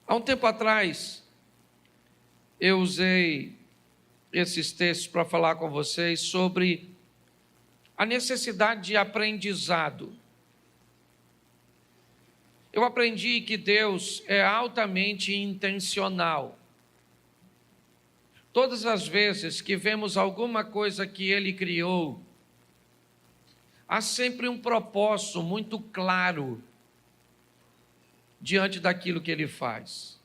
Há um tempo atrás, eu usei esses textos para falar com vocês sobre a necessidade de aprendizado. Eu aprendi que Deus é altamente intencional. Todas as vezes que vemos alguma coisa que Ele criou, há sempre um propósito muito claro diante daquilo que Ele faz.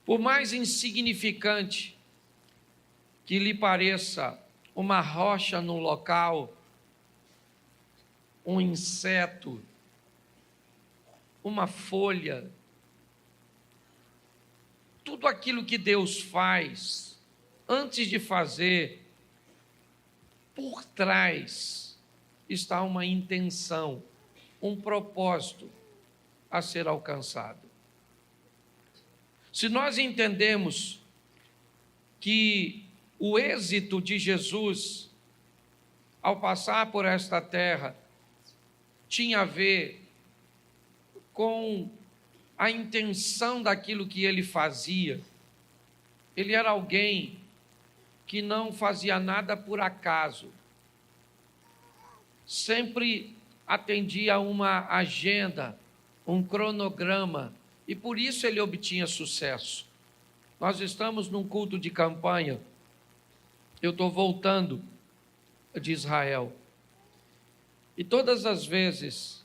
Por mais insignificante que lhe pareça uma rocha no local, um inseto, uma folha, tudo aquilo que Deus faz, antes de fazer, por trás está uma intenção, um propósito a ser alcançado. Se nós entendemos que o êxito de Jesus, ao passar por esta terra, tinha a ver com a intenção daquilo que ele fazia, ele era alguém que não fazia nada por acaso, sempre atendia a uma agenda, um cronograma, e por isso ele obtinha sucesso. Nós estamos num culto de campanha, eu estou voltando de Israel, e todas as vezes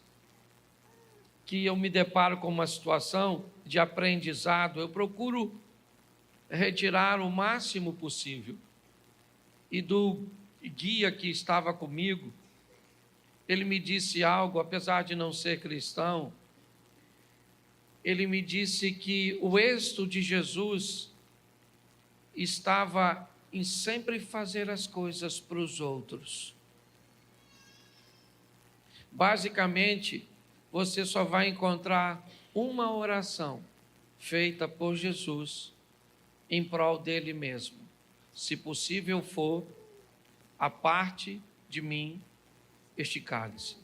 que eu me deparo com uma situação de aprendizado, eu procuro retirar o máximo possível. E do guia que estava comigo, ele me disse algo, apesar de não ser cristão, ele me disse que o êxito de Jesus estava em sempre fazer as coisas para os outros. Basicamente, você só vai encontrar uma oração feita por Jesus em prol dele mesmo. Se possível for, aparte de mim este cálice.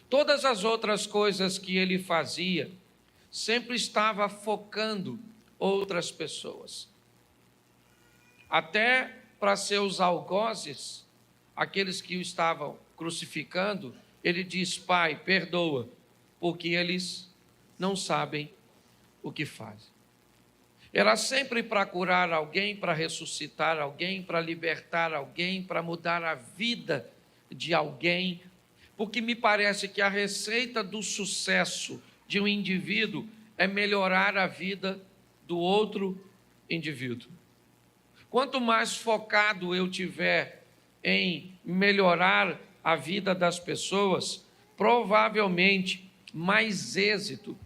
Todas as outras coisas que ele fazia, sempre estava focando outras pessoas. Até para seus algozes, aqueles que o estavam crucificando, ele diz: Pai, perdoa, porque eles não sabem o que fazem. Era sempre para curar alguém, para ressuscitar alguém, para libertar alguém, para mudar a vida de alguém, porque me parece que a receita do sucesso de um indivíduo é melhorar a vida do outro indivíduo. Quanto mais focado eu tiver em melhorar a vida das pessoas, provavelmente mais êxito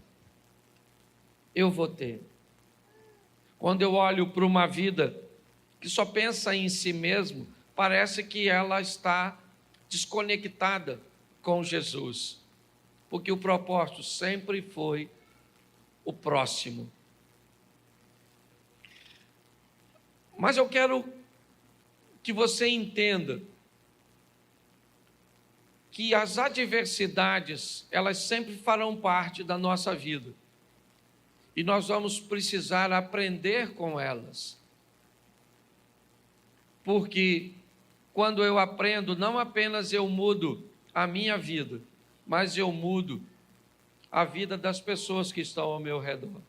eu vou ter. Quando eu olho para uma vida que só pensa em si mesmo, parece que ela está desconectada com Jesus, porque o propósito sempre foi o próximo. Mas eu quero que você entenda que as adversidades, elas sempre farão parte da nossa vida. E nós vamos precisar aprender com elas. Porque quando eu aprendo, não apenas eu mudo a minha vida, mas eu mudo a vida das pessoas que estão ao meu redor.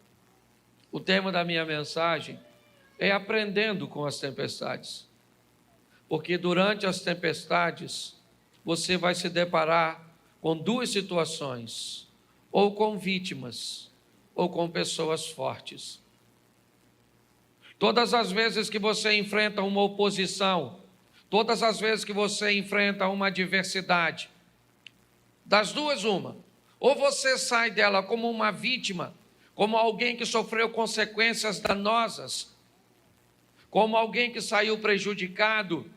O tema da minha mensagem é aprendendo com as tempestades. Porque durante as tempestades, você vai se deparar com duas situações, ou com vítimas, ou com pessoas fortes. Todas as vezes que você enfrenta uma oposição, todas as vezes que você enfrenta uma adversidade, das duas uma, ou você sai dela como uma vítima, como alguém que sofreu consequências danosas, como alguém que saiu prejudicado,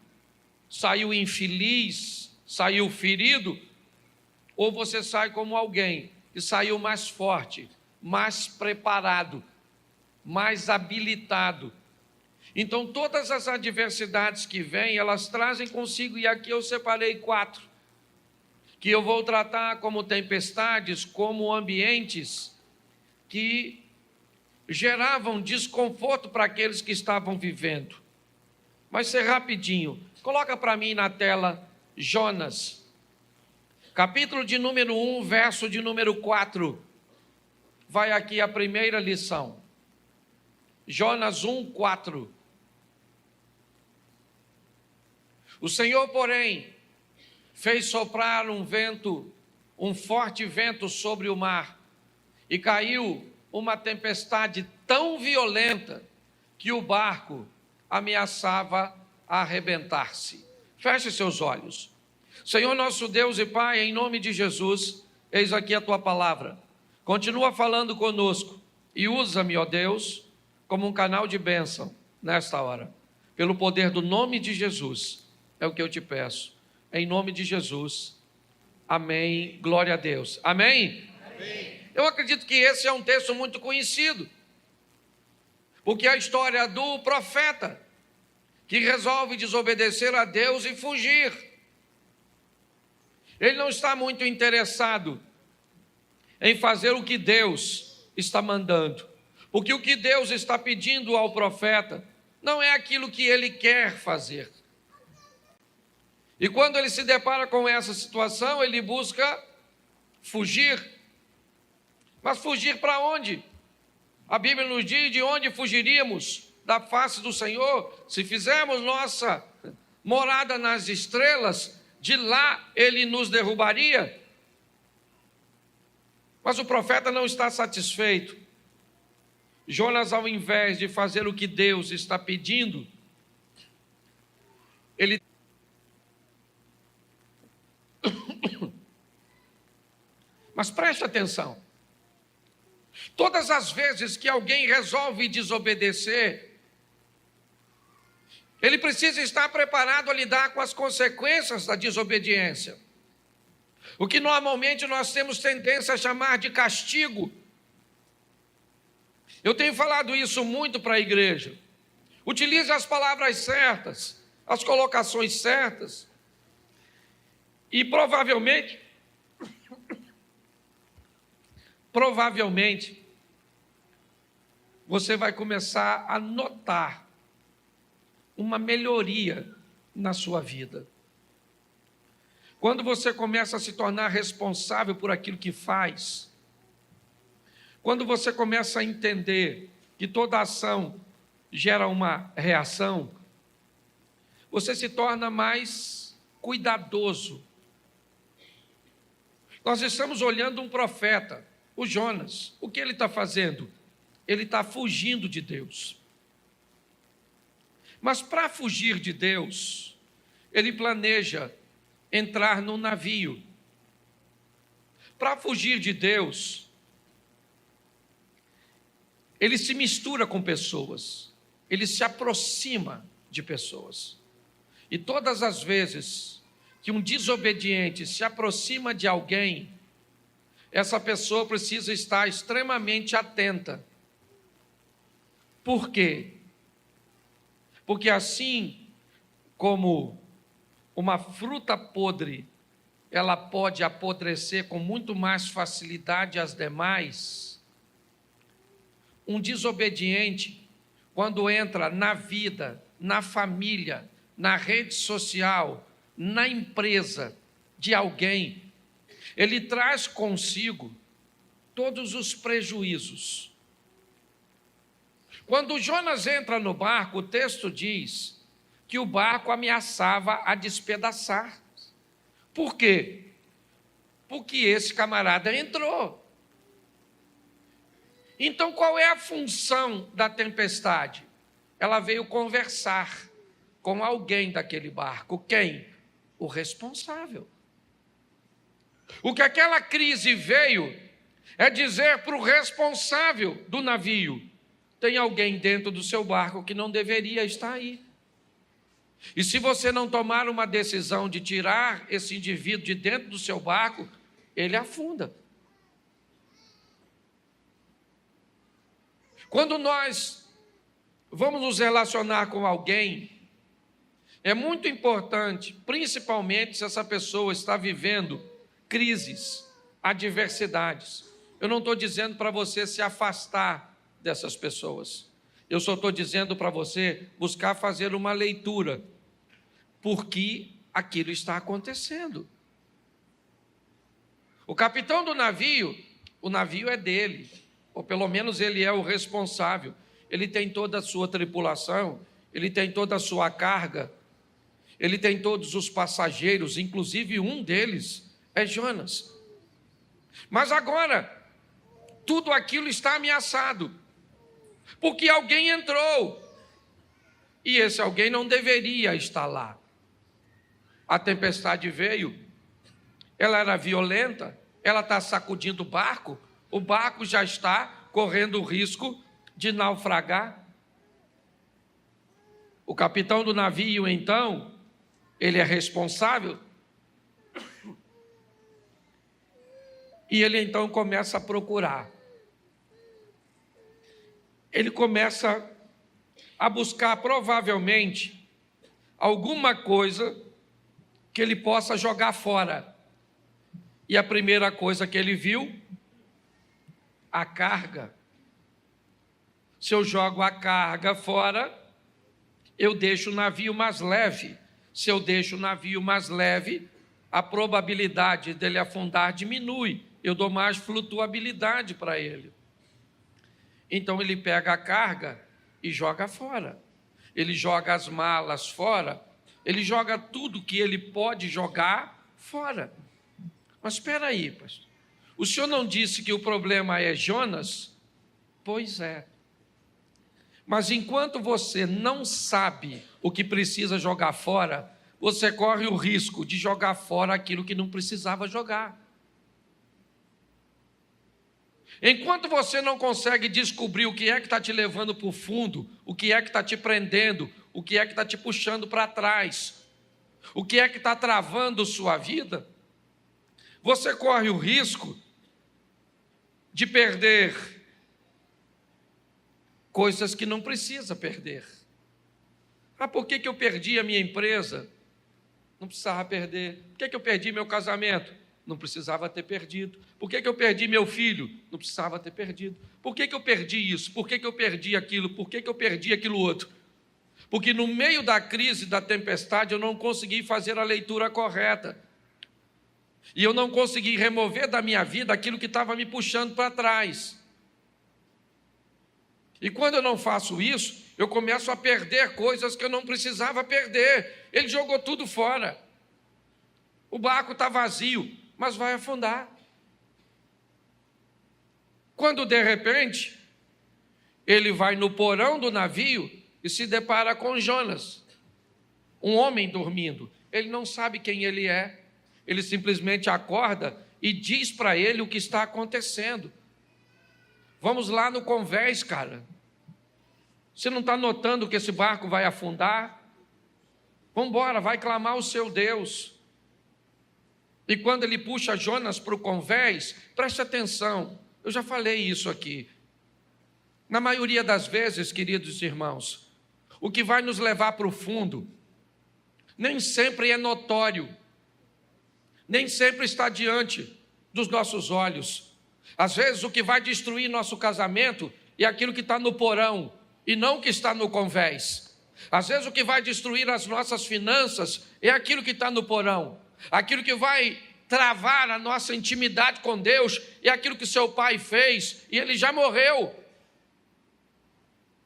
saiu infeliz, saiu ferido, ou você sai como alguém que saiu mais forte, mais preparado, mais habilitado. Então, todas as adversidades que vêm, elas trazem consigo, e aqui eu separei 4, que eu vou tratar como tempestades, como ambientes que geravam desconforto para aqueles que estavam vivendo. Vai ser rapidinho. Coloca para mim na tela Jonas, capítulo de número 1, verso de número 4. Vai aqui a primeira lição. Jonas 1, 4. O Senhor, porém, fez soprar um forte vento sobre o mar, e caiu uma tempestade tão violenta que o barco ameaçava arrebentar-se. Feche seus olhos. Senhor nosso Deus e Pai, em nome de Jesus, eis aqui a tua palavra. Continua falando conosco e usa-me, ó Deus, como um canal de bênção nesta hora. Pelo poder do nome de Jesus, é o que eu te peço. Em nome de Jesus. Amém. Glória a Deus. Amém? Amém. Eu acredito que esse é um texto muito conhecido, porque é a história do profeta que resolve desobedecer a Deus e fugir. Ele não está muito interessado em fazer o que Deus está mandando, porque o que Deus está pedindo ao profeta não é aquilo que ele quer fazer. E quando ele se depara com essa situação, ele busca fugir. Mas fugir para onde? A Bíblia nos diz: de onde fugiríamos da face do Senhor? Se fizermos nossa morada nas estrelas, de lá ele nos derrubaria. Mas o profeta não está satisfeito. Jonas, ao invés de fazer o que Deus está pedindo, ele Mas preste atenção. Todas as vezes que alguém resolve desobedecer, ele precisa estar preparado a lidar com as consequências da desobediência. O que normalmente nós temos tendência a chamar de castigo. Eu tenho falado isso muito para a igreja. Utilize as palavras certas, as colocações certas, e provavelmente, você vai começar a notar uma melhoria na sua vida. Quando você começa a se tornar responsável por aquilo que faz, quando você começa a entender que toda ação gera uma reação, você se torna mais cuidadoso. Nós estamos olhando um profeta, o Jonas. O que ele está fazendo? Ele está fugindo de Deus. Mas para fugir de Deus, ele planeja entrar num navio. Para fugir de Deus, ele se mistura com pessoas, ele se aproxima de pessoas. E todas as vezes que um desobediente se aproxima de alguém, essa pessoa precisa estar extremamente atenta. Por quê? Porque assim como uma fruta podre, ela pode apodrecer com muito mais facilidade às demais, um desobediente, quando entra na vida, na família, na rede social, na empresa de alguém, ele traz consigo todos os prejuízos. Quando Jonas entra no barco, o texto diz que o barco ameaçava a despedaçar. Por quê? Porque esse camarada entrou. Então, qual é a função da tempestade? Ela veio conversar com alguém daquele barco. Quem? O responsável. O que aquela crise veio é dizer para o responsável do navio: tem alguém dentro do seu barco que não deveria estar aí. E se você não tomar uma decisão de tirar esse indivíduo de dentro do seu barco, ele afunda. Quando nós vamos nos relacionar com alguém, é muito importante, principalmente se essa pessoa está vivendo crises, adversidades. Eu não estou dizendo para você se afastar dessas pessoas. Eu só estou dizendo para você buscar fazer uma leitura, porque aquilo está acontecendo. O capitão do navio, o navio é dele, ou pelo menos ele é o responsável. Ele tem toda a sua tripulação, ele tem toda a sua carga, ele tem todos os passageiros, inclusive um deles é Jonas. Mas agora, tudo aquilo está ameaçado, porque alguém entrou, e esse alguém não deveria estar lá. A tempestade veio, ela era violenta, ela está sacudindo o barco já está correndo o risco de naufragar. O capitão do navio, então, ele é responsável, e ele então começa a procurar. Ele começa a buscar, provavelmente, alguma coisa que ele possa jogar fora. E a primeira coisa que ele viu, a carga. Se eu jogo a carga fora, eu deixo o navio mais leve. Se eu deixo o navio mais leve, a probabilidade dele afundar diminui. Eu dou mais flutuabilidade para ele. Então ele pega a carga e joga fora. Ele joga as malas fora. Ele joga tudo que ele pode jogar fora. Mas espera aí, pastor. O senhor não disse que o problema é Jonas? Pois é. Mas enquanto você não sabe o que precisa jogar fora, você corre o risco de jogar fora aquilo que não precisava jogar. Enquanto você não consegue descobrir o que é que está te levando para o fundo, o que é que está te prendendo, o que é que está te puxando para trás, o que é que está travando sua vida, você corre o risco de perder coisas que não precisa perder. Ah, por que eu perdi a minha empresa? Não precisava perder. Por que eu perdi meu casamento? Não precisava ter perdido. Por que eu perdi meu filho? Não precisava ter perdido. Por que eu perdi isso? Por que eu perdi aquilo? Por que eu perdi aquilo outro? Porque no meio da crise, da tempestade, eu não consegui fazer a leitura correta. E eu não consegui remover da minha vida aquilo que estava me puxando para trás. E quando eu não faço isso, eu começo a perder coisas que eu não precisava perder. Ele jogou tudo fora. O barco está vazio, mas vai afundar. Quando de repente, ele vai no porão do navio e se depara com Jonas, um homem dormindo. Ele não sabe quem ele é, ele simplesmente acorda e diz para ele o que está acontecendo. Vamos lá no convés, cara. Você não está notando que esse barco vai afundar? Vamos embora, vai clamar o seu Deus. E quando ele puxa Jonas para o convés, preste atenção, eu já falei isso aqui. Na maioria das vezes, queridos irmãos, o que vai nos levar para o fundo, nem sempre é notório, nem sempre está diante dos nossos olhos. Às vezes o que vai destruir nosso casamento é aquilo que está no porão, e não o que está no convés. Às vezes o que vai destruir as nossas finanças é aquilo que está no porão. Aquilo que vai travar a nossa intimidade com Deus é aquilo que seu pai fez, e ele já morreu.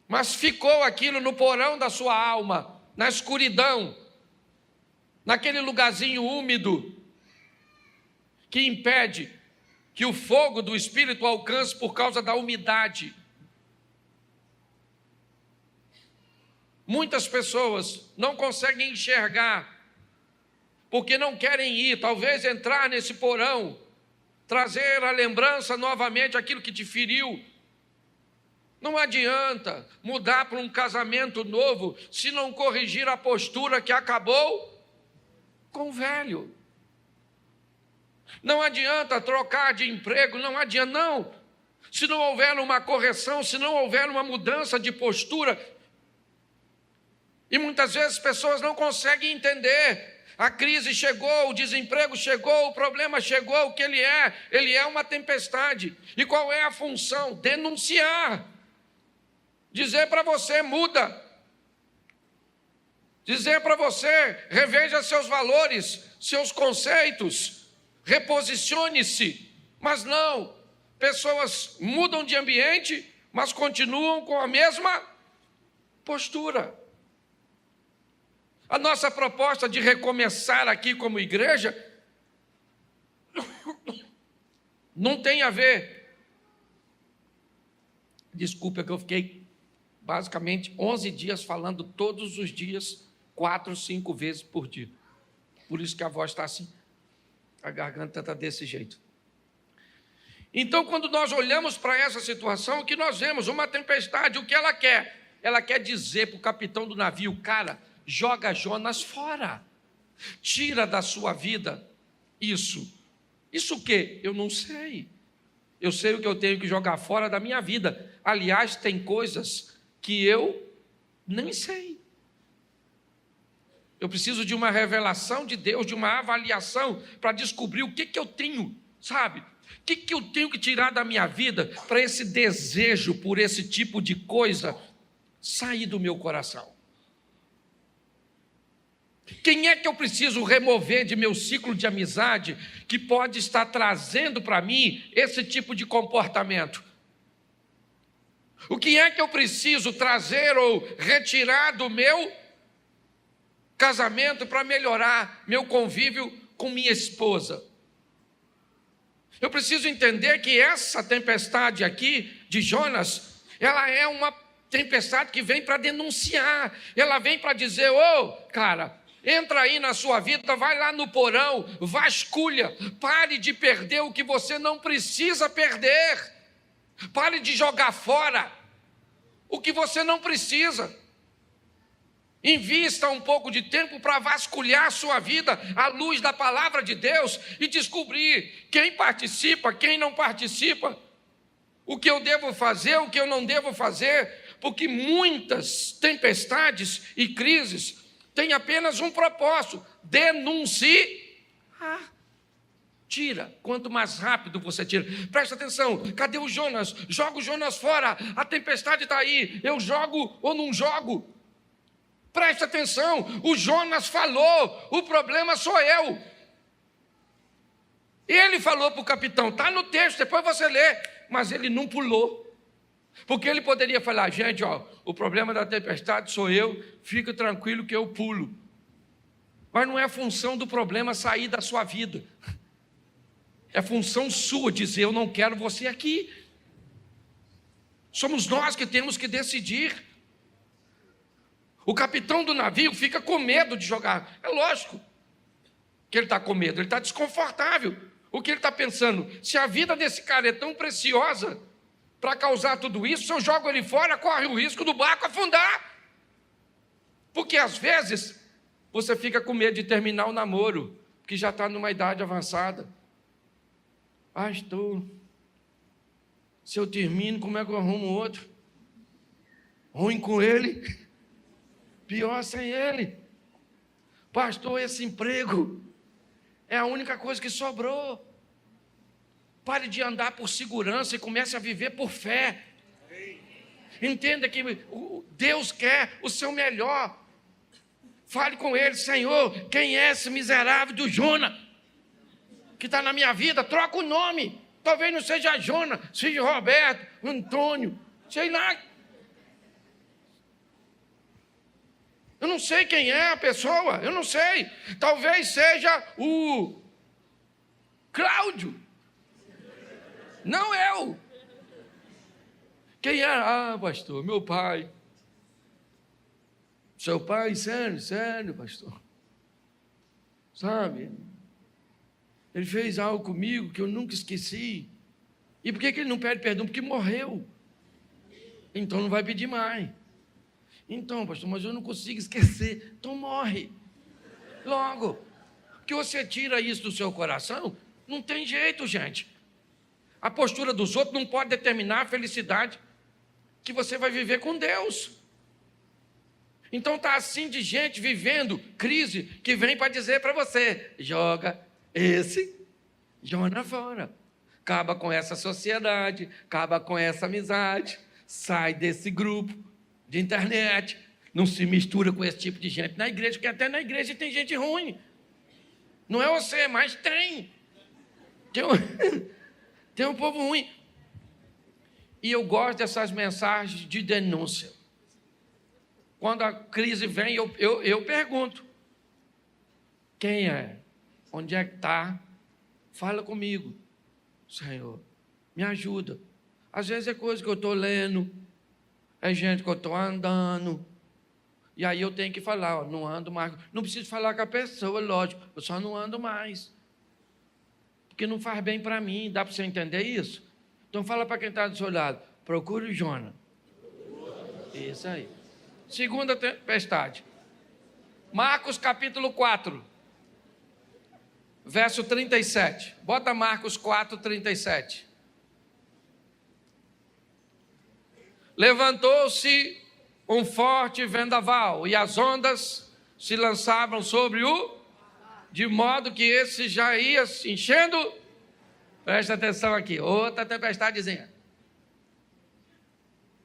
Mas ficou aquilo no porão da sua alma, na escuridão, naquele lugarzinho úmido, que impede que o fogo do Espírito alcance por causa da umidade. Muitas pessoas não conseguem enxergar, porque não querem ir, talvez entrar nesse porão, trazer à lembrança novamente aquilo que te feriu. Não adianta mudar para um casamento novo se não corrigir a postura que acabou com o velho. Não adianta trocar de emprego, não adianta, não. Se não houver uma correção, se não houver uma mudança de postura. E muitas vezes as pessoas não conseguem entender. A crise chegou, o desemprego chegou, o problema chegou, o que ele é uma tempestade. E qual é a função? Denunciar. dizer para você: muda. Dizer para você: reveja seus valores, seus conceitos, reposicione-se. Mas não, pessoas mudam de ambiente, mas continuam com a mesma postura. A nossa proposta de recomeçar aqui como igreja não tem a ver. Desculpa que eu fiquei basicamente 11 dias falando todos os dias, 4, 5 vezes por dia. Por isso que a voz está assim, a garganta está desse jeito. Então, quando nós olhamos para essa situação, o que nós vemos? Uma tempestade, o que ela quer? Ela quer dizer para o capitão do navio: cara, joga Jonas fora, tira da sua vida isso. Isso o quê? Eu não sei. Eu sei o que eu tenho que jogar fora da minha vida. Aliás, tem coisas que eu nem sei. Eu preciso de uma revelação de Deus, de uma avaliação, para descobrir o que eu tenho, sabe? O que eu tenho que tirar da minha vida para esse desejo por esse tipo de coisa sair do meu coração? Quem é que eu preciso remover de meu ciclo de amizade que pode estar trazendo para mim esse tipo de comportamento? O que é que eu preciso trazer ou retirar do meu casamento para melhorar meu convívio com minha esposa? Eu preciso entender que essa tempestade aqui de Jonas, ela é uma tempestade que vem para denunciar, ela vem para dizer: ô, cara, entra aí na sua vida, vai lá no porão, vasculha, pare de perder o que você não precisa perder, pare de jogar fora o que você não precisa. Invista um pouco de tempo para vasculhar a sua vida à luz da palavra de Deus e descobrir quem participa, quem não participa, o que eu devo fazer, o que eu não devo fazer, porque muitas tempestades e crises têm apenas um propósito: denunciar. Tira, quanto mais rápido você tira. Presta atenção, cadê o Jonas? Joga o Jonas fora, a tempestade está aí, eu jogo ou não jogo? Presta atenção, o Jonas falou, o problema sou eu. Ele falou para o capitão, está no texto, depois você lê, mas ele não pulou. Porque ele poderia falar: gente, ó, o problema da tempestade sou eu, fica tranquilo que eu pulo. Mas não é função do problema sair da sua vida. É função sua dizer: eu não quero você aqui. Somos nós que temos que decidir. O capitão do navio fica com medo de jogar. É lógico que ele está com medo, ele está desconfortável. O que ele está pensando? Se a vida desse cara é tão preciosa para causar tudo isso, se eu jogo ele fora, corre o risco do barco afundar. Porque às vezes você fica com medo de terminar o namoro, porque já está numa idade avançada. Pastor, se eu termino, como é que eu arrumo outro? Ruim com ele, pior sem ele. Pastor, esse emprego é a única coisa que sobrou. Pare de andar por segurança e comece a viver por fé. Entenda que Deus quer o seu melhor. Fale com ele: Senhor, quem é esse miserável do Jonas que está na minha vida? Troca o nome. Talvez não seja Jonas, seja Roberto, Antônio, sei lá. Eu não sei quem é a pessoa, eu não sei. Talvez seja o Cláudio. Não eu. Quem é? Ah, pastor, meu pai. Seu pai? Sério, pastor. Sabe? Ele fez algo comigo que eu nunca esqueci. E por que ele não pede perdão? Porque morreu. Então não vai pedir mais. Então, pastor, mas eu não consigo esquecer. Então morre. Logo. Porque você tira isso do seu coração, não tem jeito, gente. A postura dos outros não pode determinar a felicidade que você vai viver com Deus. Então está assim de gente vivendo crise que vem para dizer para você: joga esse Jonas fora. Acaba com essa sociedade, acaba com essa amizade. sai desse grupo de internet, não se mistura com esse tipo de gente na igreja, porque até na igreja tem gente ruim. Não é você, mas tem. Tem um povo ruim. E eu gosto dessas mensagens de denúncia. Quando a crise vem, eu pergunto: quem é? Onde é que está? Fala comigo. Senhor, me ajuda. Às vezes é coisa que eu estou lendo, é gente que eu estou andando, e aí eu tenho que falar, ó, não ando mais. Não preciso falar com a pessoa, lógico, eu só não ando mais. Porque não faz bem para mim, dá para você entender isso? Então fala para quem está do seu lado, procure o Jonas. Isso aí. Segunda tempestade. Marcos capítulo 4. Verso 37. Bota Marcos 4, 37. Levantou-se um forte vendaval, e as ondas se lançavam sobre o, de modo que esse já ia se enchendo. Presta atenção aqui, outra tempestadezinha.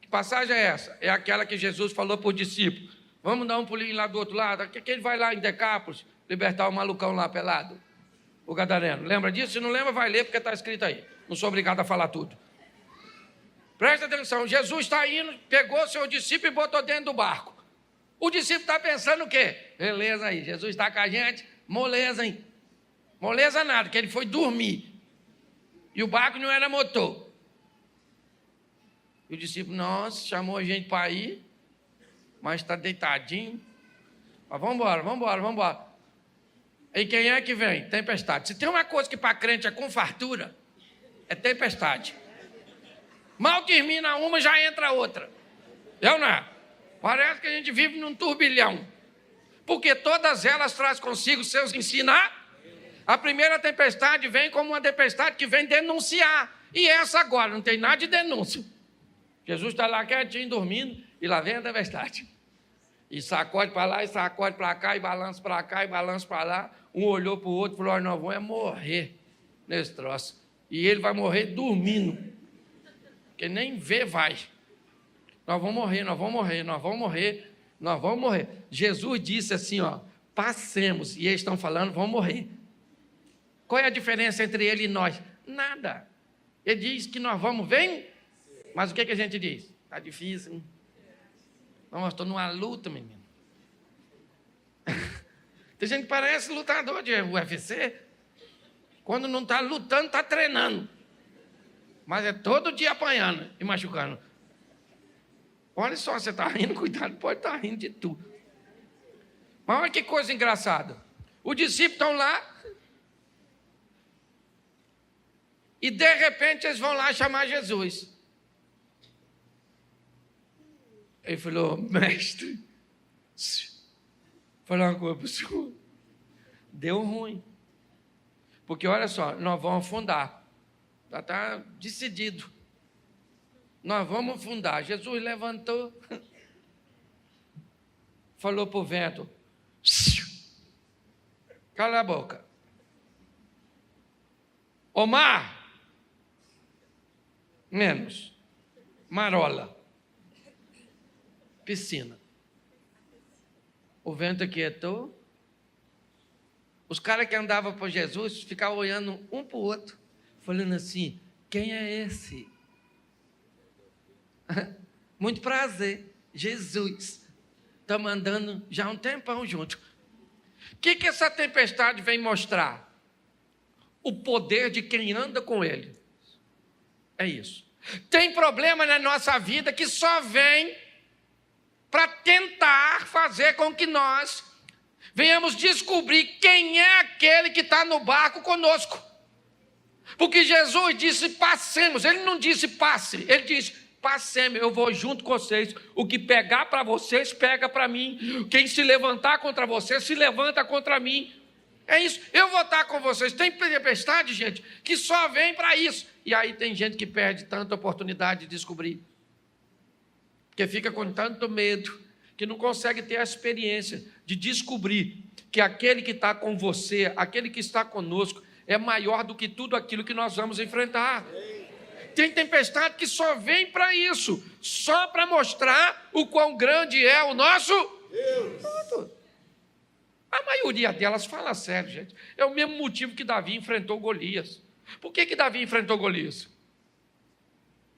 Que passagem é essa? É aquela que Jesus falou para o discípulo: vamos dar um pulinho lá do outro lado. Que ele vai lá em Decápolis libertar o malucão lá pelado, o gadareno. Lembra disso? Se não lembra, vai ler, porque está escrito aí. Não sou obrigado a falar tudo. Presta atenção, Jesus está indo, pegou seu discípulo e botou dentro do barco. O discípulo está pensando o quê? Beleza aí, Jesus está com a gente, moleza, hein? Moleza nada, que ele foi dormir. E o barco não era motor. E o discípulo, nossa, chamou a gente para ir, mas está deitadinho. Mas vamos embora. E quem é que vem? Tempestade. Se tem uma coisa que para crente é com fartura, é tempestade. Mal termina uma, já entra outra. Eu não. Parece que a gente vive num turbilhão. Porque todas elas trazem consigo seus ensinar. A primeira tempestade vem como uma tempestade que vem denunciar. E essa agora, não tem nada de denúncia. Jesus está lá quietinho, dormindo, e lá vem a tempestade. E sacode para lá, e sacode para cá, e balança para cá, e balança para lá. Um olhou para o outro e falou: nós vamos morrer nesse troço. E ele vai morrer dormindo. Porque nem vê vai. Nós vamos morrer. Jesus disse assim, ó, passemos. E eles estão falando, vamos morrer. Qual é a diferença entre ele e nós? Nada. Ele diz que nós vamos, vem. Mas o que a gente diz? Está difícil, hein? Não, estou numa luta, menino. Tem gente que parece lutador de UFC. Quando não está lutando, está treinando. Mas é todo dia apanhando e machucando. Olha só, você está rindo, cuidado, pode estar rindo de tudo. Mas olha que coisa engraçada. Os discípulos estão lá e de repente eles vão lá chamar Jesus. Ele falou: mestre, vou falar uma coisa para o senhor. Deu ruim. Porque olha só, nós vamos afundar. Já está decidido. Nós vamos afundar. Jesus levantou, falou para o vento: cala a boca. Ô mar, menos. Marola. Piscina. O vento aquietou. Os caras que andavam por Jesus ficavam olhando um para o outro, falando assim: quem é esse? Muito prazer, Jesus. Estamos andando já há um tempão junto. O que essa tempestade vem mostrar? O poder de quem anda com ele. É isso. Tem problema na nossa vida que só vem para tentar fazer com que nós venhamos descobrir quem é aquele que está no barco conosco. Porque Jesus disse: passemos. Ele não disse passe, ele disse: passemos, eu vou junto com vocês. O que pegar para vocês, pega para mim. Quem se levantar contra vocês, se levanta contra mim. É isso, eu vou estar com vocês. Tem tempestade, gente, que só vem para isso. E aí tem gente que perde tanta oportunidade de descobrir. Porque fica com tanto medo, que não consegue ter a experiência de descobrir que aquele que está com você, aquele que está conosco, é maior do que tudo aquilo que nós vamos enfrentar. Tem tempestade que só vem para isso, só para mostrar o quão grande é o nosso Deus. A maioria delas, fala sério, gente, é o mesmo motivo que Davi enfrentou Golias. Por que Davi enfrentou Golias?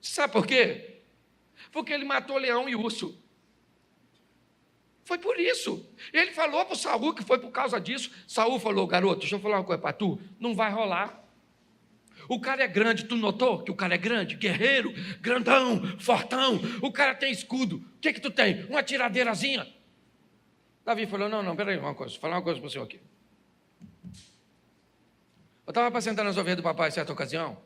Sabe por quê? Porque ele matou leão e urso. Foi por isso. Ele falou para o Saul que foi por causa disso. Saul falou: garoto, deixa eu falar uma coisa para tu, não vai rolar. O cara é grande, tu notou que o cara é grande? Guerreiro, grandão, fortão, o cara tem escudo. O que tu tem? Uma tiradeirazinha. Davi falou: não, peraí, vou falar uma coisa para o senhor aqui. Eu estava apacentando as ovelhas do papai em certa ocasião,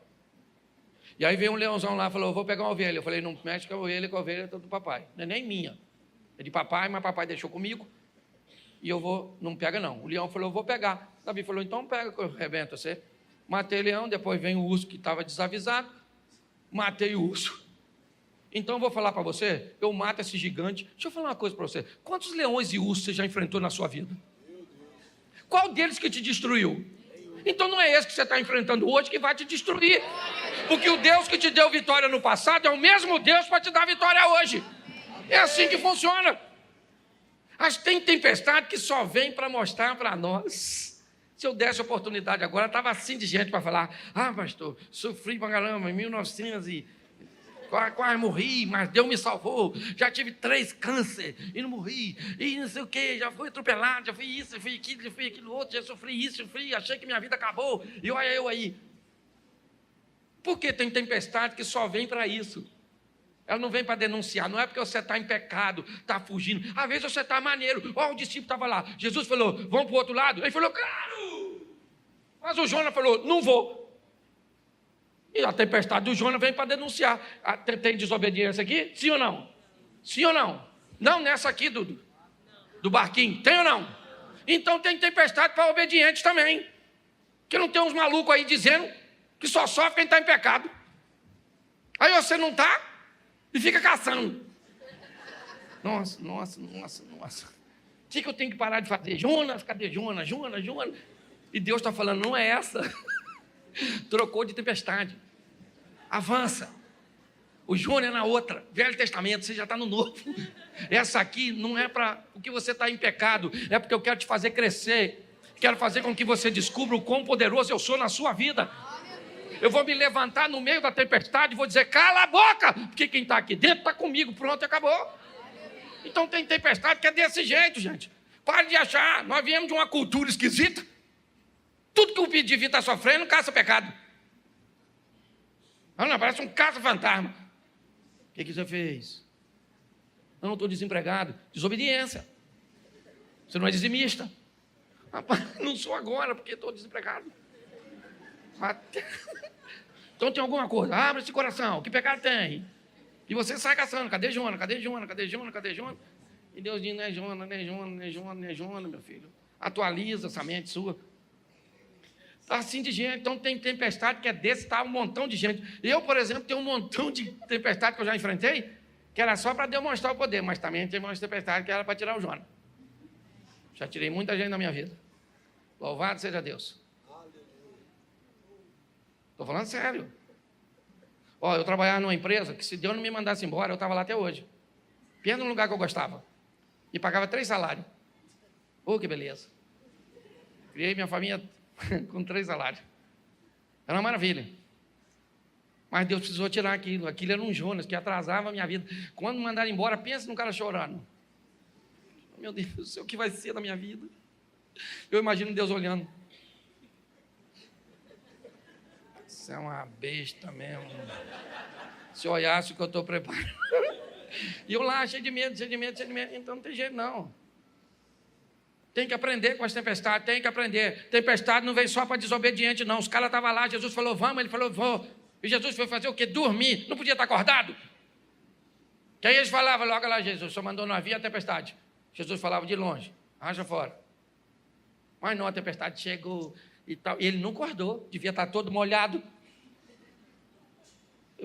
e aí veio um leãozão lá e falou: eu vou pegar uma ovelha. Eu falei: não mexe com a ovelha do papai, não é nem minha. É de papai, mas papai deixou comigo, e eu vou, não pega não. O leão falou: eu vou pegar. Davi falou: então pega que eu arrebento você. Matei o leão, depois vem o urso que estava desavisado, matei o urso. Então eu vou falar para você, eu mato esse gigante. Deixa eu falar uma coisa para você: quantos leões e ursos você já enfrentou na sua vida? Qual deles que te destruiu? Então não é esse que você está enfrentando hoje que vai te destruir, porque o Deus que te deu vitória no passado é o mesmo Deus para te dar vitória hoje. É assim que funciona. Mas tem tempestade que só vem para mostrar para nós. Se eu desse oportunidade agora, estava assim de gente para falar: ah, pastor, sofri pra caramba em 1900 e quase morri, mas Deus me salvou. Já tive 3 câncer e não morri. E não sei o que, já fui atropelado, já fui isso, já fui aquilo outro, já sofri isso, sofri, achei que minha vida acabou. E olha eu aí. Porque tem tempestade que só vem para isso. Ela não vem para denunciar, não é porque você está em pecado, está fugindo. Às vezes você está maneiro. Olha, o discípulo estava lá. Jesus falou: vamos para o outro lado. Ele falou: claro. Mas o Jonas falou: não vou. E a tempestade do Jonas vem para denunciar. Tem desobediência aqui? Sim ou não? Sim ou não? Não nessa aqui do barquinho. Tem ou não? Então tem tempestade para obedientes também. Que não tem uns malucos aí dizendo que só sofre quem está em pecado. Aí você não está e fica caçando. Nossa. O que eu tenho que parar de fazer? Jonas, cadê Jonas? E Deus está falando: não é essa. Trocou de tempestade. Avança. O Jonas é na outra. Velho Testamento, você já está no Novo. Essa aqui não é para o que você está em pecado. É porque eu quero te fazer crescer. Quero fazer com que você descubra o quão poderoso eu sou na sua vida. Eu vou me levantar no meio da tempestade e vou dizer: cala a boca, porque quem está aqui dentro está comigo, pronto, acabou. Então tem tempestade que é desse jeito, gente. Pare de achar, nós viemos de uma cultura esquisita. Tudo que o indivíduo está sofrendo, caça pecado. Não, parece um caça-fantasma. O que você fez? Não, estou desempregado. Desobediência. Você não é dizimista. Rapaz, não sou agora, porque estou desempregado. Então tem alguma coisa, abre esse coração, que pecado tem? E você sai caçando: cadê Jonas? E Deus diz: não é Jonas, meu filho. Atualiza essa mente sua. Está assim de gente. Então tem tempestade que é desse, tá um montão de gente. Eu, por exemplo, tenho um montão de tempestade que eu já enfrentei, que era só para demonstrar o poder, mas também tem umas tempestades que era para tirar o Jonas. Já tirei muita gente da minha vida. Louvado seja Deus. Estou falando sério. Ó, eu trabalhava numa empresa que, se Deus não me mandasse embora, eu estava lá até hoje. Pensa num lugar que eu gostava. E pagava 3 salários. Oh, que beleza. Criei minha família com 3 salários. Era uma maravilha. Mas Deus precisou tirar aquilo. Aquilo era um Jonas que atrasava a minha vida. Quando me mandaram embora, pensa num cara chorando. Meu Deus do céu, o que vai ser da minha vida? Eu imagino Deus olhando. Você é uma besta mesmo. Se olhasse o que eu estou preparando. E eu lá, cheio de medo. Então não tem jeito, não. Tem que aprender com as tempestades, tem que aprender. Tempestade não vem só para desobediente, não. Os caras estavam lá, Jesus falou: vamos, ele falou: vou. E Jesus foi fazer o quê? Dormir. Não podia estar acordado? Que aí eles falavam logo lá: Jesus só mandou não havia a tempestade. Jesus falava de longe: raja fora. Mas não, a tempestade chegou e tal. E ele não acordou, devia estar todo molhado.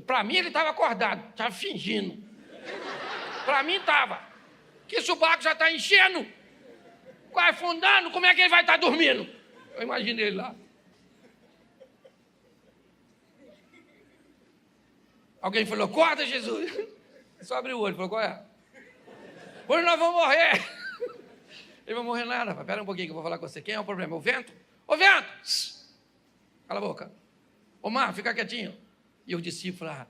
Para mim ele estava acordado, estava fingindo. Para mim estava. Que se o barco já está enchendo, quase afundando, como é que ele vai estar dormindo? Eu imaginei ele lá. Alguém falou, acorda, Jesus. Só abriu o olho, falou, qual é? Hoje nós vamos morrer. Ele vai morrer nada, rapaz. Espera um pouquinho que eu vou falar com você. Quem é o problema? O vento? Ô vento! Cala a boca. Ô mar, fica quietinho. E os discípulos falaram,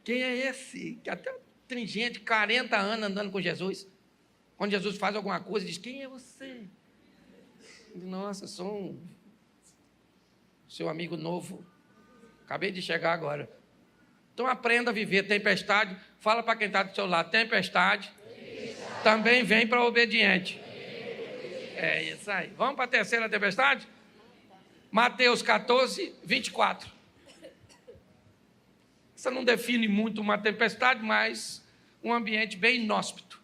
quem é esse? Que até tem gente, 40 anos andando com Jesus. Quando Jesus faz alguma coisa, diz, quem é você? Nossa, eu sou um seu amigo novo. Acabei de chegar agora. Então aprenda a viver. Tempestade, fala para quem está do seu lado, tempestade também vem para obediente. É isso aí. Vamos para a terceira tempestade? Mateus 14, 24. Isso não define muito uma tempestade, mas um ambiente bem inóspito.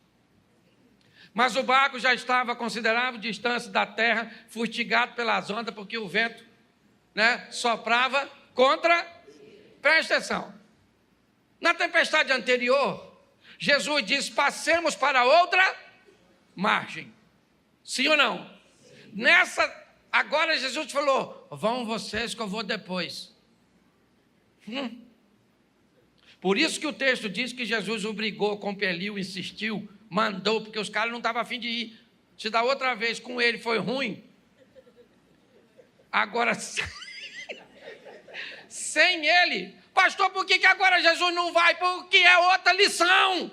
Mas o barco já estava a considerável distância da terra, fustigado pelas ondas, porque o vento, soprava contra... Presta atenção. Na tempestade anterior, Jesus disse, passemos para outra margem. Sim ou não? Nessa, agora Jesus falou, vão vocês que eu vou depois. Por isso que o texto diz que Jesus obrigou, compeliu, insistiu, mandou, porque os caras não estavam a fim de ir. Se da outra vez com ele foi ruim, agora sem ele, pastor, por que agora Jesus não vai? Porque é outra lição.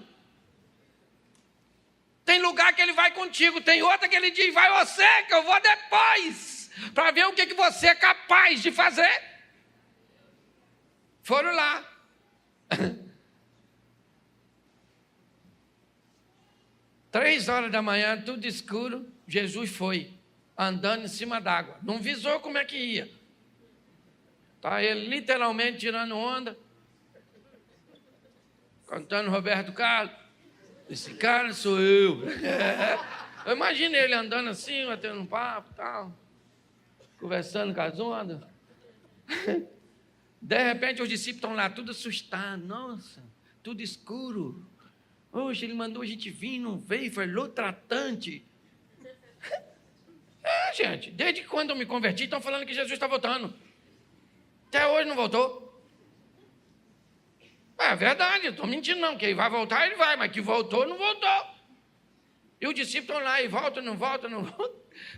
Tem lugar que ele vai contigo, tem outra que ele diz, vai você, que eu vou depois, para ver o que você é capaz de fazer. Foram lá. 3h da manhã, tudo escuro, Jesus foi, andando em cima d'água. Não visou como é que ia. Está ele literalmente tirando onda, cantando Roberto Carlos. Esse cara sou eu. Eu imagino ele andando assim, batendo um papo e tal, conversando com as ondas. De repente os discípulos estão lá, tudo assustados. Nossa, tudo escuro. Hoje ele mandou a gente vir, não veio, foi lotratante. Gente, desde quando eu me converti, estão falando que Jesus está voltando. Até hoje não voltou. É verdade, eu estou mentindo não, que ele vai voltar, ele vai, mas que voltou, não voltou. E os discípulos estão lá, e volta, não volta, não volta.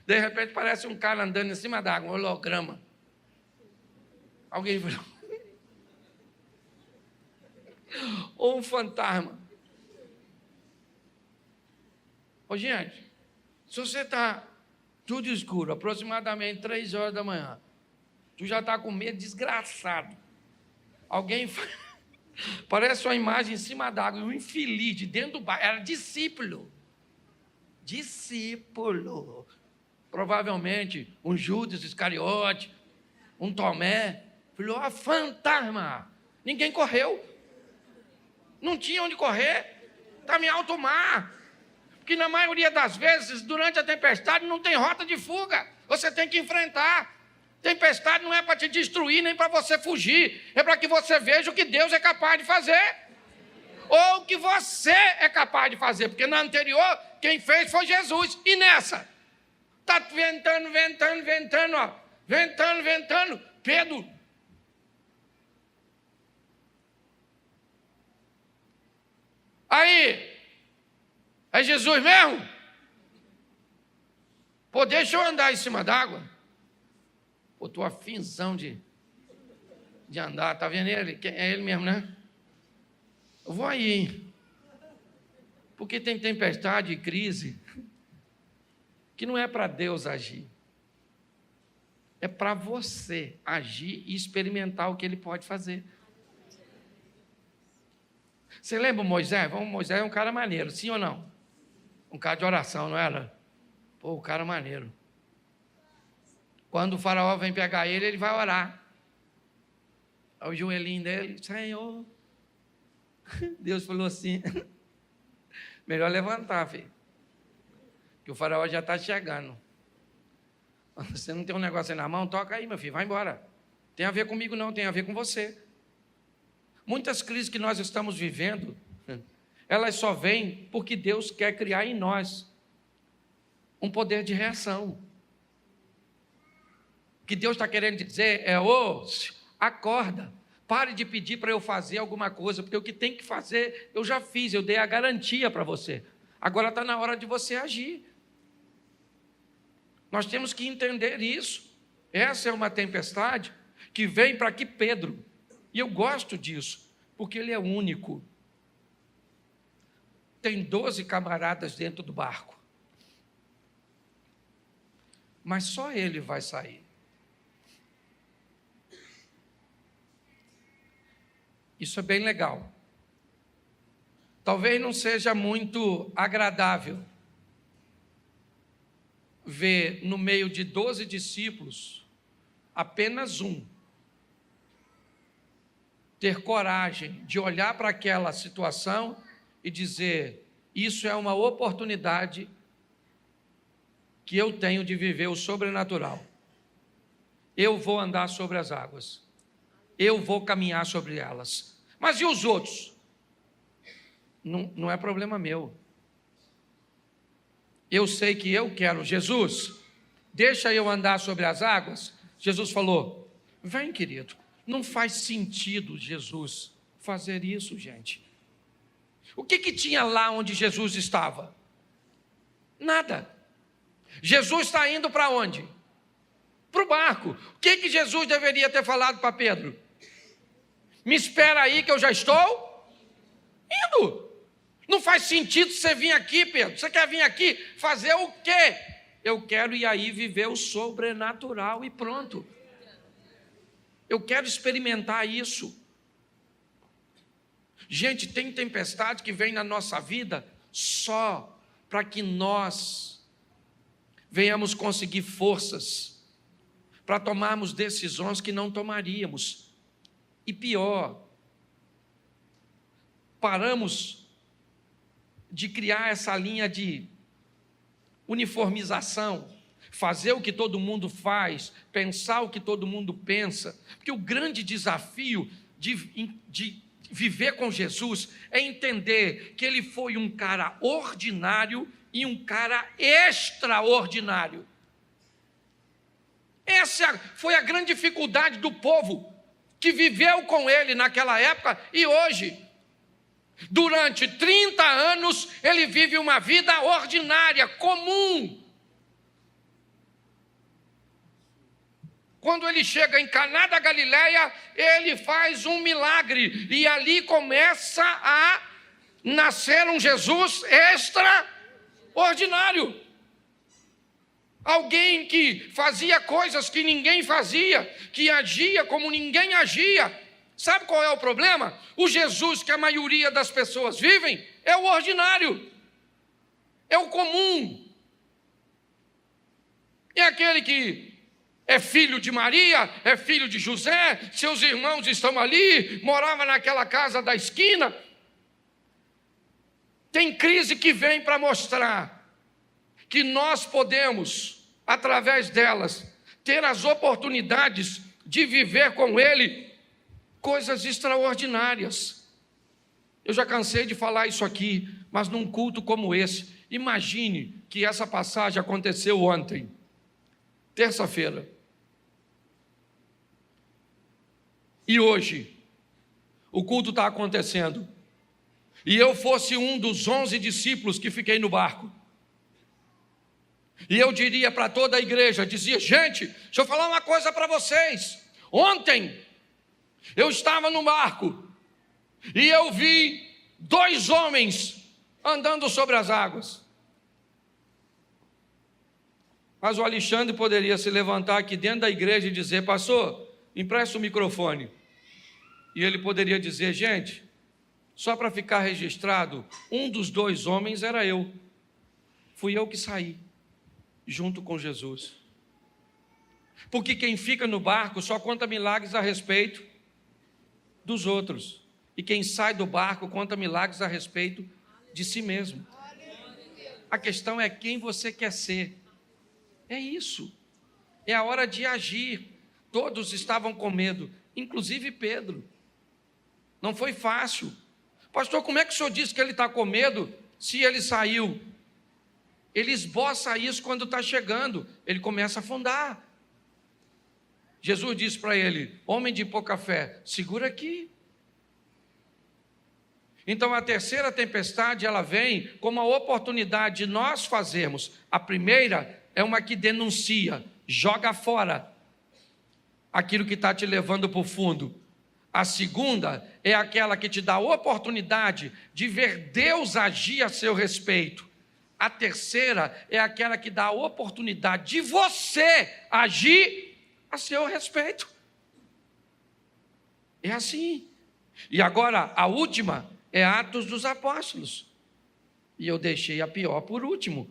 De repente parece um cara andando em cima d'água, um holograma. Alguém falou. Ou um fantasma. Ô, gente, se você está tudo escuro, aproximadamente 3h da manhã, tu já está com medo desgraçado. Alguém parece uma imagem em cima d'água, um infeliz de dentro do barco, era discípulo. Discípulo. Provavelmente um Judas Iscariote, um Tomé. Falou, fantasma. Ninguém correu. Não tinha onde correr. Estava em alto mar. Porque na maioria das vezes, durante a tempestade, não tem rota de fuga. Você tem que enfrentar. Tempestade não é para te destruir, nem para você fugir. É para que você veja o que Deus é capaz de fazer. Ou o que você é capaz de fazer. Porque na anterior, quem fez foi Jesus. E nessa? Está ventando, ventando, ventando, ó. Ventando, ventando. Pedro. Aí, é Jesus mesmo? Pô, deixa eu andar em cima d'água. Pô, tô afinzão de andar, tá vendo ele? É ele mesmo, né? Eu vou aí, hein? Porque tem tempestade e crise que não é para Deus agir. É para você agir e experimentar o que ele pode fazer. Você lembra o Moisés? Moisés é um cara maneiro, sim ou não? Um cara de oração, não era? Pô, o cara maneiro. Quando o faraó vem pegar ele, ele vai orar. O joelhinho dele, Senhor. Deus falou assim, melhor levantar, filho. Que o faraó já está chegando. Você não tem um negócio aí na mão? Toca aí, meu filho, vai embora. Tem a ver comigo não, tem a ver com você. Muitas crises que nós estamos vivendo, elas só vêm porque Deus quer criar em nós um poder de reação. O que Deus está querendo dizer é, acorda, Pare de pedir para eu fazer alguma coisa, porque o que tem que fazer, eu já fiz, eu dei a garantia para você. Agora está na hora de você agir. Nós temos que entender isso. Essa é uma tempestade que vem para que Pedro, e eu gosto disso, porque ele é único. Tem 12 camaradas dentro do barco, mas só ele vai sair. Isso é bem legal. Talvez não seja muito agradável ver no meio de 12 discípulos apenas um ter coragem de olhar para aquela situação e dizer: isso é uma oportunidade que eu tenho de viver o sobrenatural. Eu vou andar sobre as águas, eu vou caminhar sobre elas. Mas e os outros? Não é problema meu. Eu sei que eu quero. Jesus, deixa eu andar sobre as águas. Jesus falou: vem, querido. Não faz sentido, Jesus, fazer isso, gente. O que tinha lá onde Jesus estava? Nada. Jesus está indo para onde? Para o barco. O que Jesus deveria ter falado para Pedro? Me espera aí que eu já estou indo. Não faz sentido você vir aqui, Pedro. Você quer vir aqui fazer o quê? Eu quero ir aí viver o sobrenatural e pronto. Eu quero experimentar isso. Gente, tem tempestade que vem na nossa vida só para que nós venhamos conseguir forças para tomarmos decisões que não tomaríamos. E pior, paramos de criar essa linha de uniformização, fazer o que todo mundo faz, pensar o que todo mundo pensa, porque o grande desafio de viver com Jesus é entender que ele foi um cara ordinário e um cara extraordinário. Essa foi a grande dificuldade do povo que viveu com ele naquela época e hoje. Durante 30 anos ele vive uma vida ordinária, comum. Quando ele chega em Caná da Galileia, ele faz um milagre e ali começa a nascer um Jesus extraordinário. Alguém que fazia coisas que ninguém fazia, que agia como ninguém agia. Sabe qual é o problema? O Jesus que a maioria das pessoas vivem é o ordinário, é o comum. É aquele que é filho de Maria, é filho de José, seus irmãos estão ali, morava naquela casa da esquina. Tem crise que vem para mostrar que nós podemos, através delas, ter as oportunidades de viver com Ele coisas extraordinárias. Eu já cansei de falar isso aqui, mas num culto como esse, imagine que essa passagem aconteceu ontem, terça-feira. E hoje, o culto está acontecendo, e eu fosse um dos 11 discípulos que fiquei no barco, e eu diria para toda a igreja, dizia: gente, deixa eu falar uma coisa para vocês. Ontem, eu estava no barco, e eu vi 2 homens andando sobre as águas. Mas o Alexandre poderia se levantar aqui dentro da igreja e dizer: pastor, empresta o microfone. E ele poderia dizer: gente, só para ficar registrado, um dos 2 homens era eu. Fui eu que saí, junto com Jesus. Porque quem fica no barco só conta milagres a respeito dos outros. E quem sai do barco conta milagres a respeito de si mesmo. A questão é quem você quer ser. É isso. É a hora de agir. Todos estavam com medo, inclusive Pedro. Não foi fácil. Pastor, como é que o senhor disse que ele está com medo se ele saiu? Ele esboça isso quando está chegando. Ele começa a afundar. Jesus disse para ele: homem de pouca fé, segura aqui. Então a terceira tempestade, ela vem como uma oportunidade de nós fazermos. A primeira é uma que denuncia, joga fora aquilo que está te levando para o fundo. A segunda é aquela que te dá a oportunidade de ver Deus agir a seu respeito. A terceira é aquela que dá a oportunidade de você agir a seu respeito. É assim. E agora, a última é Atos dos Apóstolos. E eu deixei a pior por último.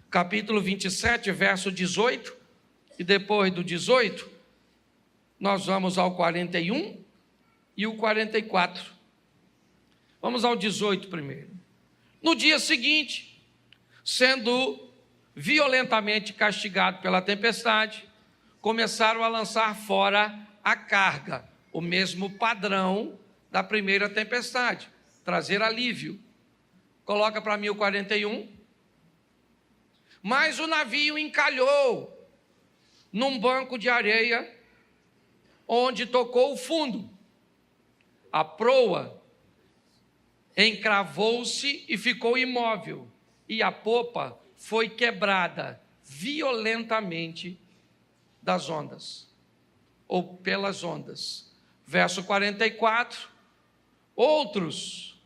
Capítulo 27, verso 18. E depois do 18, nós vamos ao 41 e o 44. Vamos ao 18 primeiro. No dia seguinte, sendo violentamente castigado pela tempestade, começaram a lançar fora a carga, o mesmo padrão da primeira tempestade, trazer alívio. Coloca para mim o 41. Mas o navio encalhou num banco de areia, onde tocou o fundo. A proa encravou-se e ficou imóvel, e a popa foi quebrada violentamente das ondas, ou pelas ondas. Verso 44, outros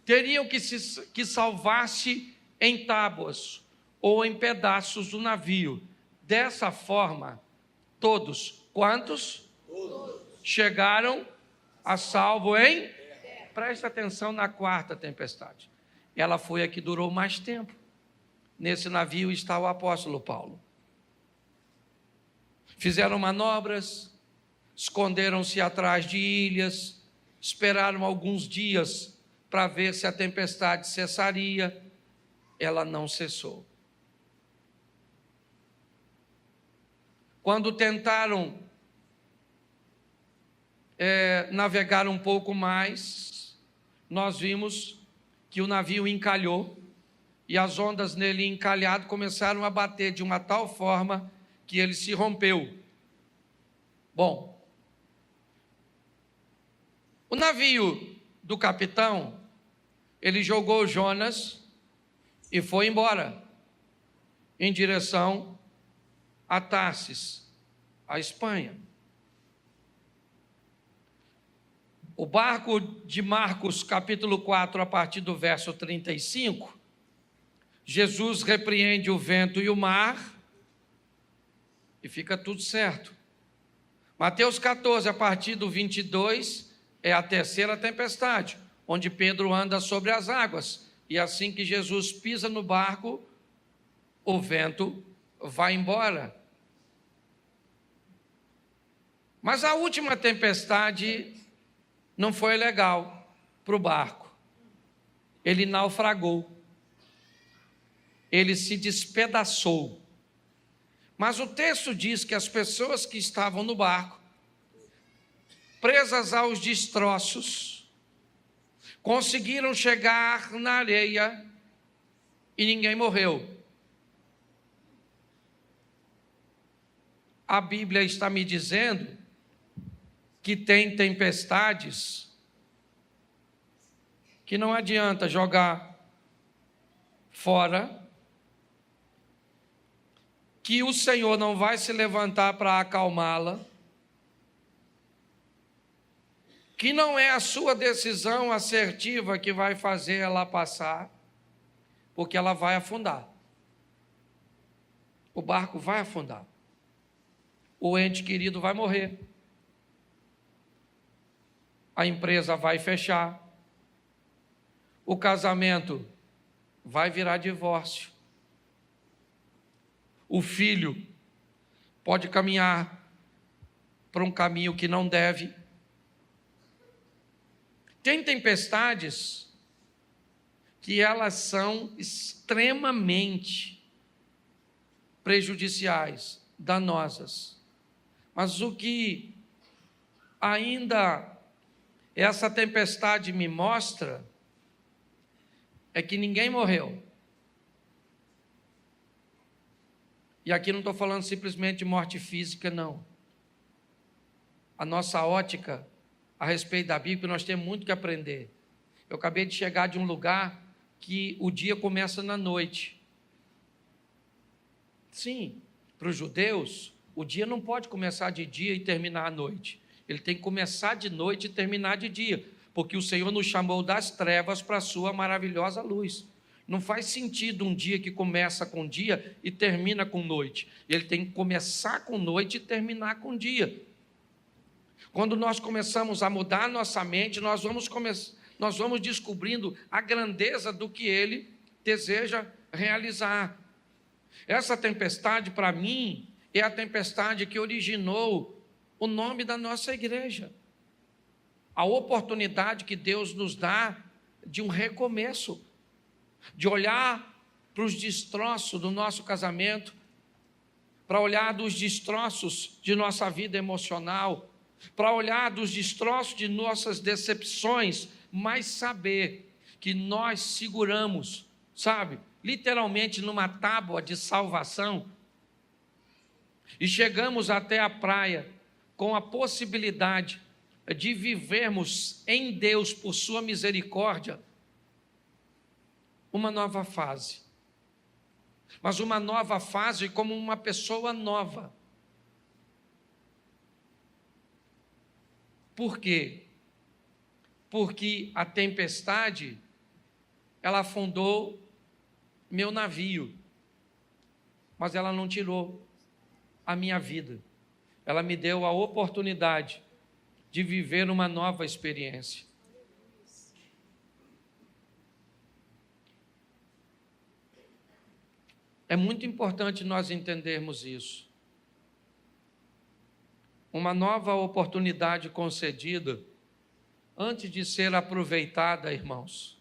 teriam que salvar-se em tábuas ou em pedaços do navio. Dessa forma, todos, quantos? Todos. Chegaram a salvo em? Presta atenção na quarta tempestade. Ela foi a que durou mais tempo. Nesse navio está o apóstolo Paulo. Fizeram manobras, esconderam-se atrás de ilhas, esperaram alguns dias para ver se a tempestade cessaria. Ela não cessou. Quando tentaram navegar um pouco mais, nós vimos que o navio encalhou e as ondas nele encalhado começaram a bater de uma tal forma que ele se rompeu. Bom, o navio do capitão, ele jogou Jonas e foi embora em direção a Tarsis, a Espanha. O barco de Marcos, capítulo 4, a partir do verso 35, Jesus repreende o vento e o mar e fica tudo certo. Mateus 14, a partir do 22, é a terceira tempestade, onde Pedro anda sobre as águas. E assim que Jesus pisa no barco, o vento vai embora. Mas a última tempestade não foi legal para o barco. Ele naufragou. Ele se despedaçou. Mas o texto diz que as pessoas que estavam no barco, presas aos destroços, conseguiram chegar na areia e ninguém morreu. A Bíblia está me dizendo que tem tempestades que não adianta jogar fora, que o Senhor não vai se levantar para acalmá-la, que não é a sua decisão assertiva que vai fazer ela passar, porque ela vai afundar. O barco vai afundar. O ente querido vai morrer. A empresa vai fechar. O casamento vai virar divórcio. O filho pode caminhar para um caminho que não deve. Tem tempestades que elas são extremamente prejudiciais, danosas. Mas o que ainda essa tempestade me mostra é que ninguém morreu. E aqui não estou falando simplesmente de morte física, não. a nossa ótica a respeito da Bíblia, nós temos muito que aprender. Eu acabei de chegar de um lugar que o dia começa na noite. Sim, para os judeus, o dia não pode começar de dia e terminar à noite. Ele tem que começar de noite e terminar de dia, porque o Senhor nos chamou das trevas para a sua maravilhosa luz. Não faz sentido um dia que começa com dia e termina com noite. Ele tem que começar com noite e terminar com dia. Quando nós começamos a mudar a nossa mente, nós vamos descobrindo a grandeza do que Ele deseja realizar. Essa tempestade, para mim, é a tempestade que originou o nome da nossa igreja. A oportunidade que Deus nos dá de um recomeço, de olhar para os destroços do nosso casamento, para olhar dos destroços de nossa vida emocional, para olhar dos destroços de nossas decepções, mas saber que nós seguramos, sabe, literalmente numa tábua de salvação, e chegamos até a praia com a possibilidade de vivermos em Deus, por sua misericórdia, uma nova fase. Mas uma nova fase como uma pessoa nova. Por quê? Porque a tempestade, ela afundou meu navio, mas ela não tirou a minha vida. Ela me deu a oportunidade de viver uma nova experiência. É muito importante nós entendermos isso. Uma nova oportunidade concedida, antes de ser aproveitada, irmãos,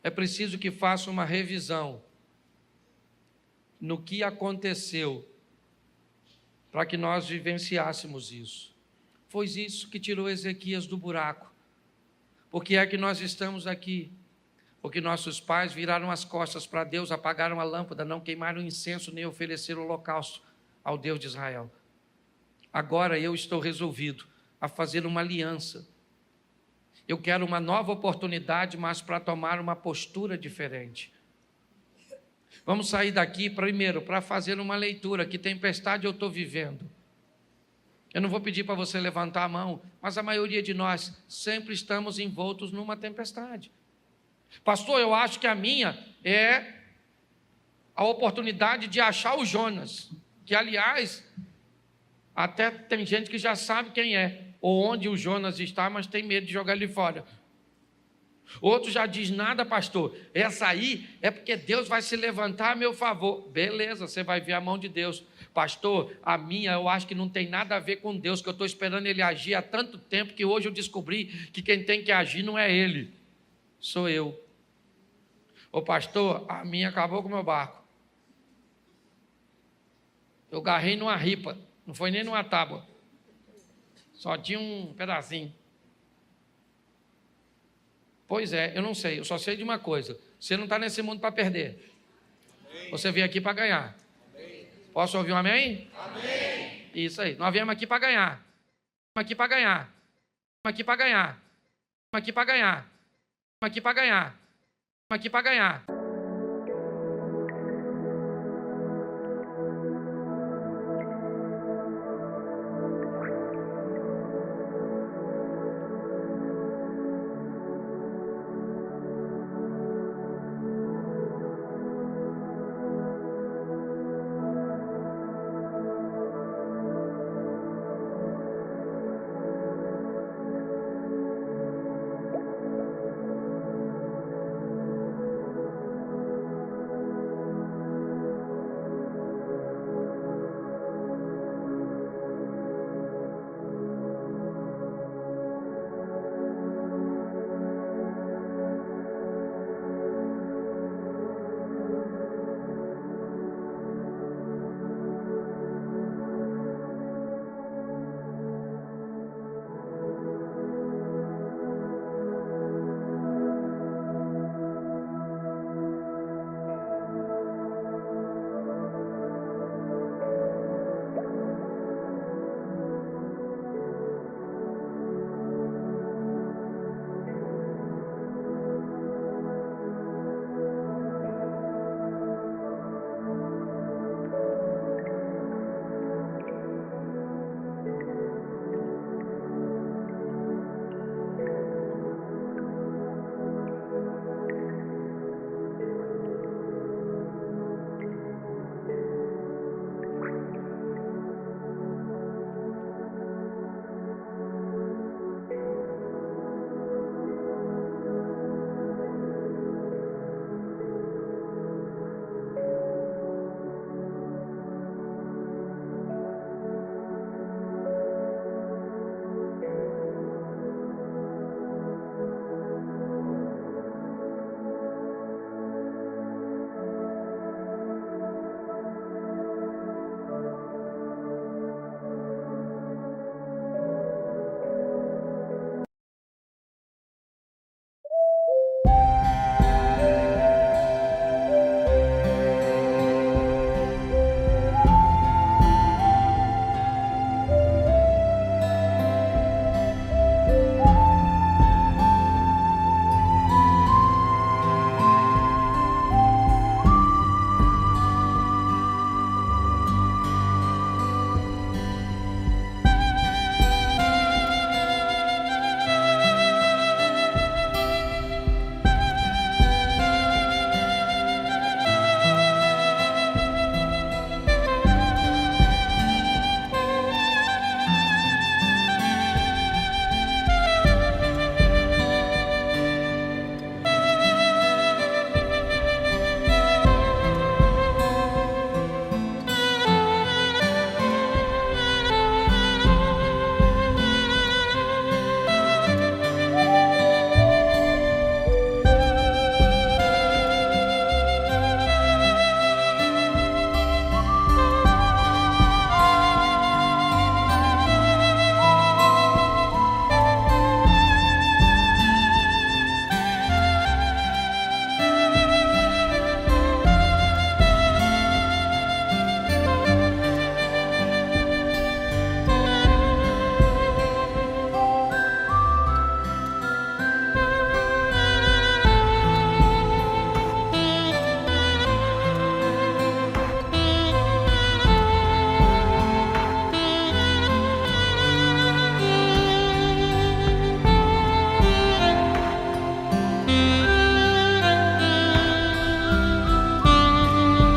é preciso que faça uma revisão no que aconteceu para que nós vivenciássemos isso. Foi isso que tirou Ezequias do buraco. Por que é que nós estamos aqui? Porque nossos pais viraram as costas para Deus, apagaram a lâmpada, não queimaram incenso nem ofereceram holocausto ao Deus de Israel. Agora eu estou resolvido a fazer uma aliança. Eu quero uma nova oportunidade, mas para tomar uma postura diferente. Vamos sair daqui primeiro para fazer uma leitura. Que tempestade eu estou vivendo? Eu não vou pedir para você levantar a mão, mas a maioria de nós sempre estamos envoltos numa tempestade. Pastor, eu acho que a minha é a oportunidade de achar o Jonas, que aliás, até tem gente que já sabe quem é, ou onde o Jonas está, mas tem medo de jogar ele fora. Outro já diz, nada pastor, essa aí é porque Deus vai se levantar a meu favor. Beleza, você vai ver a mão de Deus. Pastor, a minha eu acho que não tem nada a ver com Deus, que eu estou esperando Ele agir há tanto tempo, que hoje eu descobri que quem tem que agir não é Ele, sou eu. Ô pastor, a minha acabou com o meu barco. Eu agarrei numa ripa, não foi nem numa tábua, só tinha um pedacinho. Pois é, eu não sei, eu só sei de uma coisa: você não está nesse mundo para perder. Amém. Você veio aqui para ganhar. Amém. Posso ouvir um amém? Amém. Isso aí, nós viemos aqui para ganhar. Viemos aqui para ganhar. Viemos aqui para ganhar. Viemos aqui para ganhar. Viemos aqui para ganhar. Viemos aqui para ganhar.